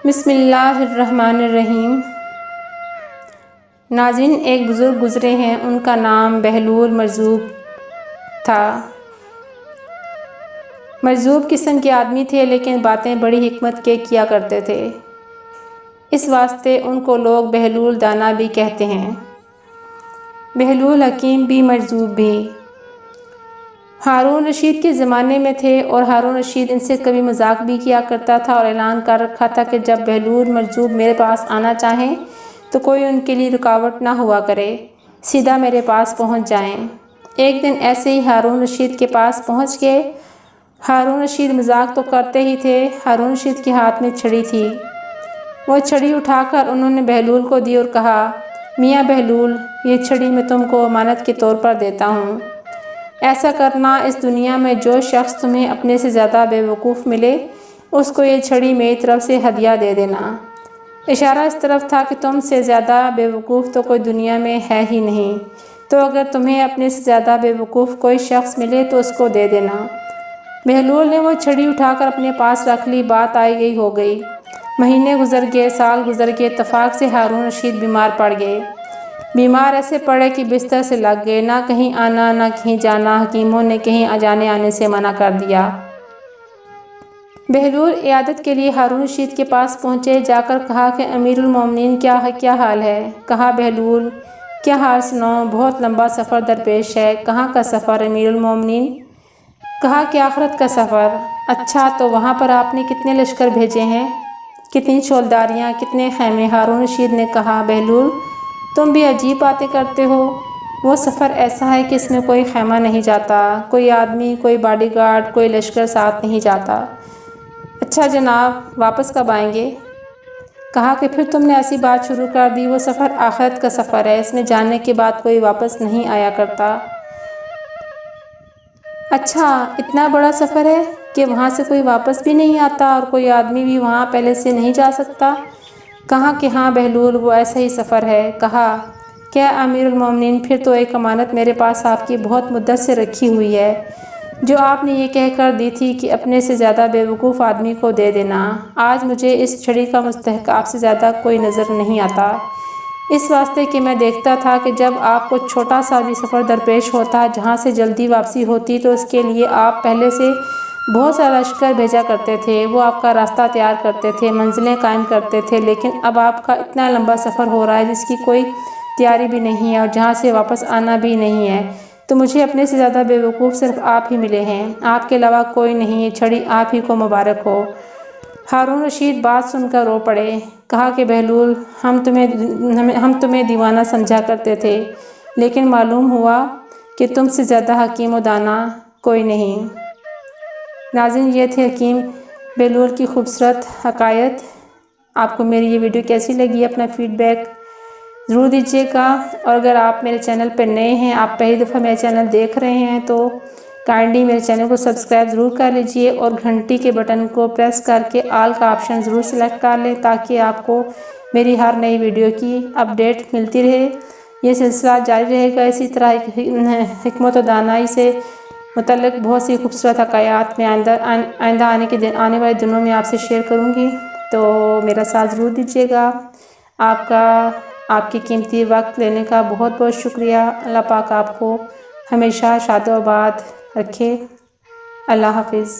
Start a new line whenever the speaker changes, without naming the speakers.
بسم اللہ الرحمن الرحیم۔ ناظرین، ایک بزرگ گزرے ہیں، ان کا نام بہلول مرزوق تھا۔ مرزوق قسم کے آدمی تھے، لیکن باتیں بڑی حکمت کے کیا کرتے تھے، اس واسطے ان کو لوگ بہلول دانا بھی کہتے ہیں۔ بہلول حکیم بھی، مرزوق بھی۔ ہارون رشید کے زمانے میں تھے، اور ہارون رشید ان سے کبھی مذاق بھی کیا کرتا تھا اور اعلان کر رکھا تھا کہ جب بہلول مرزوق میرے پاس آنا چاہیں تو کوئی ان کے لیے رکاوٹ نہ ہوا کرے، سیدھا میرے پاس پہنچ جائیں۔ ایک دن ایسے ہی ہارون رشید کے پاس پہنچ گئے۔ ہارون رشید مذاق تو کرتے ہی تھے، ہارون رشید کے ہاتھ میں چھڑی تھی۔ وہ چھڑی اٹھا کر انہوں نے بہلول کو دی اور کہا، میاں بہلول، یہ چھڑی میں تم کو امانت کے طور پر دیتا ہوں۔ ایسا کرنا، اس دنیا میں جو شخص تمہیں اپنے سے زیادہ بے وقوف ملے، اس کو یہ چھڑی میری طرف سے ہدیہ دے دینا۔ اشارہ اس طرف تھا کہ تم سے زیادہ بے وقوف تو کوئی دنیا میں ہے ہی نہیں، تو اگر تمہیں اپنے سے زیادہ بے وقوف کوئی شخص ملے تو اس کو دے دینا۔ بہلول نے وہ چھڑی اٹھا کر اپنے پاس رکھ لی۔ بات آئی گئی ہو گئی، مہینے گزر گئے، سال گزر گئے، اتفاق سے ہارون رشید بیمار پڑ گئے۔ بیمار ایسے پڑے کہ بستر سے لگ گئے، نہ کہیں آنا نہ کہیں جانا، حکیموں نے کہیں جانے آنے سے منع کر دیا۔ بہلول عیادت کے لیے ہارون رشید کے پاس پہنچے، جا کر کہا کہ امیر المومنین کیا حال ہے؟ کہا، بہلول، کیا حال سناؤں، بہت لمبا سفر درپیش ہے۔ کہاں کا سفر امیر المومنین؟ کہا کہ آخرت کا سفر۔ اچھا، تو وہاں پر آپ نے کتنے لشکر بھیجے ہیں، کتنی چھولداریاں، کتنے خیمے؟ ہارون رشید نے کہا، بہلول، تم بھی عجیب باتیں کرتے ہو۔ وہ سفر ایسا ہے کہ اس میں کوئی خیمہ نہیں جاتا، کوئی آدمی، کوئی باڈی گارڈ، کوئی لشکر ساتھ نہیں جاتا۔ اچھا جناب، واپس کب آئیں گے؟ کہا کہ پھر تم نے ایسی بات شروع کر دی، وہ سفر آخرت کا سفر ہے، اس میں جانے کے بعد کوئی واپس نہیں آیا کرتا۔ اچھا، اتنا بڑا سفر ہے کہ وہاں سے کوئی واپس بھی نہیں آتا اور کوئی آدمی بھی وہاں پہلے سے نہیں جا سکتا؟ کہا کہ ہاں بہلول، وہ ایسا ہی سفر ہے۔ کہا، کیا امیر المومنین، پھر تو ایک امانت میرے پاس آپ کی بہت مدت سے رکھی ہوئی ہے، جو آپ نے یہ کہہ کر دی تھی کہ اپنے سے زیادہ بے وقوف آدمی کو دے دینا۔ آج مجھے اس چھڑی کا مستحق آپ سے زیادہ کوئی نظر نہیں آتا، اس واسطے کہ میں دیکھتا تھا کہ جب آپ کو چھوٹا سا بھی سفر درپیش ہوتا جہاں سے جلدی واپسی ہوتی تو اس کے لیے آپ پہلے سے بہت سارا لشکر بھیجا کرتے تھے، وہ آپ کا راستہ تیار کرتے تھے، منزلیں قائم کرتے تھے، لیکن اب آپ کا اتنا لمبا سفر ہو رہا ہے جس کی کوئی تیاری بھی نہیں ہے اور جہاں سے واپس آنا بھی نہیں ہے، تو مجھے اپنے سے زیادہ بے وقوف صرف آپ ہی ملے ہیں، آپ کے علاوہ کوئی نہیں۔ یہ چھڑی آپ ہی کو مبارک ہو۔ ہارون رشید بات سن کر رو پڑے۔ کہا کہ بہلول، ہم تمہیں دیوانہ سمجھا کرتے تھے، لیکن معلوم ہوا کہ تم سے زیادہ حکیم و دانا کوئی نہیں۔ ناظرین، یہ تھے حکیم بہلول کی خوبصورت حکایت۔ آپ کو میری یہ ویڈیو کیسی لگی؟ اپنا فیڈ بیک ضرور دیجیے گا، اور اگر آپ میرے چینل پہ نئے ہیں، آپ پہلی دفعہ میرے چینل دیکھ رہے ہیں، تو کائنڈلی میرے چینل کو سبسکرائب ضرور کر لیجئے اور گھنٹی کے بٹن کو پریس کر کے آل کا آپشن ضرور سلیکٹ کر لیں تاکہ آپ کو میری ہر نئی ویڈیو کی اپڈیٹ ملتی رہے۔ یہ سلسلہ جاری رہے گا۔ اسی طرح حکمت و دانائی سے متعلق بہت سی خوبصورت حکایات میں آئندہ آنے والے دنوں میں آپ سے شیئر کروں گی، تو میرا ساتھ ضرور دیجیے گا۔ آپ کی قیمتی وقت لینے کا بہت بہت شکریہ۔ اللہ پاک آپ کو ہمیشہ شاد و آباد رکھے۔ اللہ حافظ۔